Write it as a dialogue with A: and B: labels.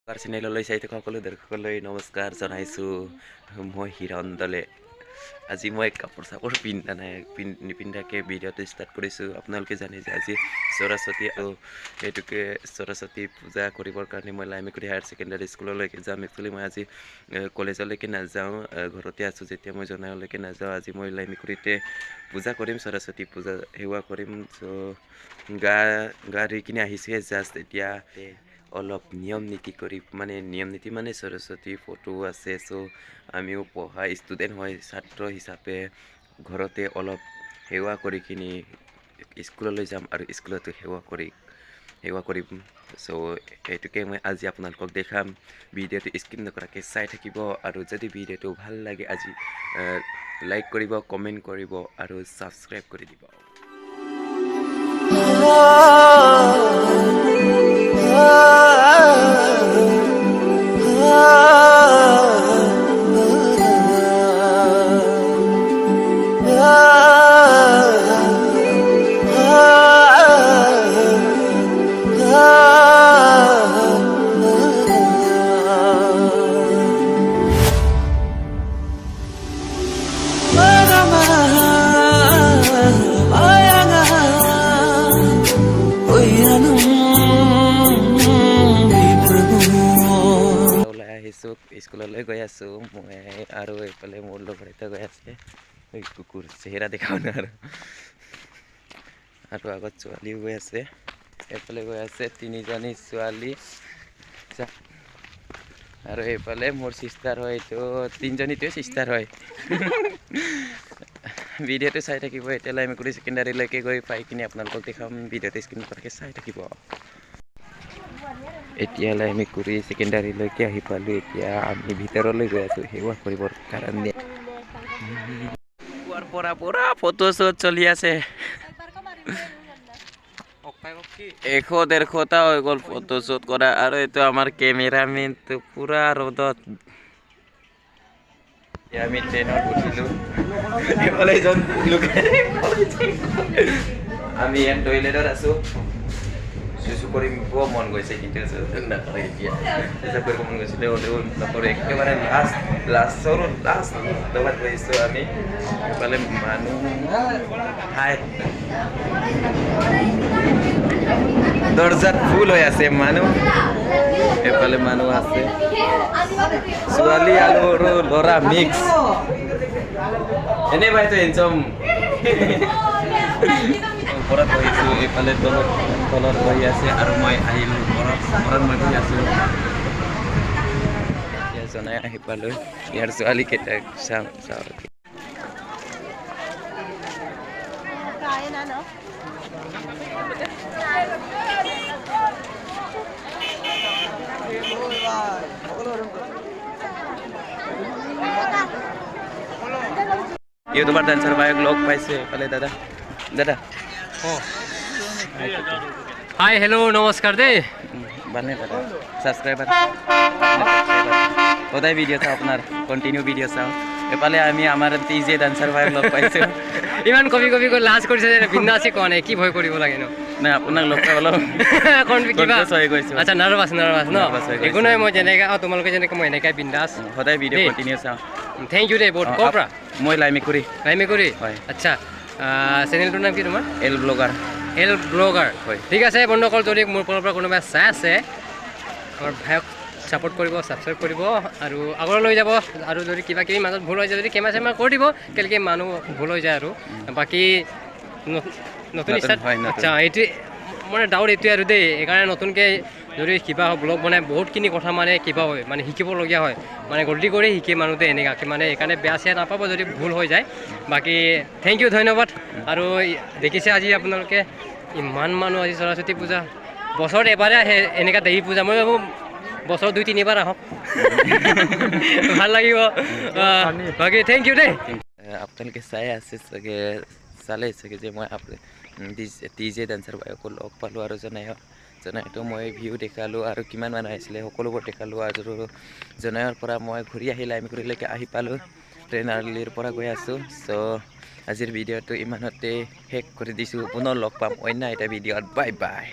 A: চেনেললৈ চাই থকা সকলো দৰ্শকলৈ নমস্কাৰ জনাইছোঁ। মই হিৰণ দলে। আজি মই কাপোৰ চাপোৰ নিপিন্ধাকৈ ভিডিঅ'টো ষ্টাৰ্ট কৰিছোঁ। আপোনালোকে জানে যে আজি সৰস্বতী আৰু সেইটোকে সৰস্বতী পূজা কৰিবৰ কাৰণে মই লাইমিকুৰি হায়াৰ ছেকেণ্ডাৰী স্কুললৈকে যাম। একচুৱেলি মই আজি কলেজলৈকে নাযাওঁ, ঘৰতে আছোঁ। যেতিয়া মই জনালৈকে নাযাওঁ, আজি মই লাইমিকুৰিতে পূজা কৰিম, সৰস্বতী পূজা সেৱা কৰিম। চ' গা ধুই কিনে আহিছোঁহে জাষ্ট এতিয়া। অলপ নিয়ম নীতি কৰি নিয়ম নীতি সৰস্বতী ফটো আছে। চ' আমিও পঢ়া ষ্টুডেণ্ট হয়, ছাত্ৰ হিচাপে ঘৰতে অলপ সেৱা কৰি কিনি স্কুললৈ যাম আৰু স্কুলতো সেৱা কৰিম। চ' সেইটোকে মই আজি আপোনালোকক দেখাম। ভিডিঅ'টো স্কিপ নকৰাকৈ চাই থাকিব আৰু যদি ভিডিঅ'টো ভাল লাগে আজি লাইক কৰিব, কমেণ্ট কৰিব আৰু ছাবস্ক্ৰাইব কৰি দিব। স্কুললৈ গৈ আছোঁ মই আৰু এইফালে মোৰ লগৰ এটা গৈ আছে। কুকুৰ চেহেৰা দেখাও না আৰু আগত ছোৱালীও গৈ আছে। এইফালে গৈ আছে তিনিজনী ছোৱালী আৰু এইফালে মোৰ চিষ্টাৰ হয়। এইটো তিনিজনীটোৱে চিষ্টাৰ হয়। ভিডিঅ'টো চাই থাকিব। এতিয়া লাইমিকুৰি ছেকেণ্ডাৰীলৈকে গৈ পাই কিনে আপোনালোকক দেখাম। ভিডিঅ'টো স্ক্ৰীন কৰাকৈ চাই থাকিব। এতিয়া লাইমিকুৰি ছেকেণ্ডাৰীলৈকে আহি পালোঁ। এতিয়া আমি ভিতৰলৈ গৈ আছোঁ সেৱা কৰিবৰ কাৰণে। পুৰা ফটো শ্বুট চলি আছে। 100-150টা হৈ গ'ল ফটো শ্বুট কৰা। আৰু এইটো আমাৰ কেমেৰামেনটো পুৰা ৰ'দত। আমি ট্ৰেইনত উঠিলোঁ। আমি ইয়াত টয়লেটত আছোঁ। চুচু কৰিব মন গৈছে কিন্তু নকৰে। এতিয়া কৰিব মন গৈছিলে হ'লেও নকৰোঁ। একেবাৰে লাষ্টত গৈছোঁ আমি। এইফালে মানুহ দৰ্জাত ফুল হৈ আছে মানুহ। এইফালে মানুহ আছে, ছোৱালী আৰু ল'ৰা মিক্স। এনেই বাইতো হেনচম ওপৰত বহিছোঁ। এইফালে তলত বহি আছে আৰু মই আহিলোঁ ওপৰত মই বহি আছোঁ। এতিয়া জনাই আহি পালোঁ। ইয়াৰ ছোৱালীকেইটাক চাওঁ। ইউটিউবাৰ ডান্সাৰ বায়ক লগ পাইছে এইফালে। দাদা
B: হাই হেল্ল' নমস্কাৰ দেই।
A: ভালনে দাদা? ছাবস্ক্ৰাইবাৰ সদায় ভিডিঅ' চাওঁ আপোনাৰ, কণ্টিনিউ ভিডিঅ' চাওঁ। এইফালে আমি আমাৰ টিজে ডান্সাৰ বায়ক লগ পাইছোঁ।
B: ইমান কবি লাজ কৰিছে যে বিন্দাছি কোৱা নাই, কি ভয় কৰিব লাগে ন?
A: নাই আপোনাক লগ পাই অলপ
B: আচ্ছা নাৰ্ভাছ ন? একো নাই, মই যেনেকৈ তোমালোকে যেনেকৈ মই এনেকৈ বিন্দাছ
A: সদায় ভিডিঅ' কণ্টিনিউ চাওঁ।
B: থেংক ইউ দেই বহুত। ক'ৰ পৰা?
A: মই লাইমিকুৰি
B: হয়। আচ্ছা, চেনেলটোৰ নাম কি তোমাৰ?
A: এল ব্লগাৰ
B: হয়। ঠিক আছে বন্ধুসকল, যদি মোৰ ফালৰ পৰা কোনোবাই চাই আছে আমাৰ ভাইক ছাপোৰ্ট কৰিব, ছাবস্ক্ৰাইব কৰিব আৰু আগলৈ লৈ যাব। আৰু যদি কিবা কিবি মাজত ভুল হৈ যায় যদি কেমেৰা চেমেৰা কৰি দিব, কেলেকৈ মানুহ ভুল হৈ যায়। আৰু বাকী নতুন ষ্টাৰ্ট হয়। আচ্ছা, এইটোৱে মানে ডাউট এইটোৱে আৰু দেই। সেইকাৰণে নতুনকৈ যদি কিবা ব্লগ বনাই বহুতখিনি কথা কিবা হয় শিকিবলগীয়া হয়। গল্টি কৰি শিকে মানুহটোৱে এনেকুৱাকৈ সেইকাৰণে বেয়া চেয়া নাপাব যদি ভুল হৈ যায়। বাকী থেংক ইউ, ধন্যবাদ। আৰু দেখিছে আজি আপোনালোকে ইমান মানুহ। আজি সৰস্বতী পূজা বছৰত এবাৰে আহে এনেকুৱা দেৱী পূজা। মই ভাবোঁ বছৰত 2-3বাৰ আহক, ভাল লাগিব। বাকী থেংক ইউ দেই।
A: আপোনালোকে চালে চাগে যে মই টিজে ডান্সাৰ বায়কো লগ পালোঁ আৰু জনাইতো মই ভিউ দেখালোঁ আৰু কিমান মানুহ আহিছিলে সকলোবোৰ দেখালোঁ। আৰু জনাইৰ পৰা মই ঘূৰি আহি লাইমিকুৰিলৈকে আহি পালোঁ। ট্ৰেইন আৰ্লিৰ পৰা গৈ আছোঁ। চ' আজিৰ ভিডিঅ'টো ইমানতে শেষ কৰি দিছোঁ। পুনৰ লগ পাম অন্য এটা ভিডিঅ'ত। Bye bye.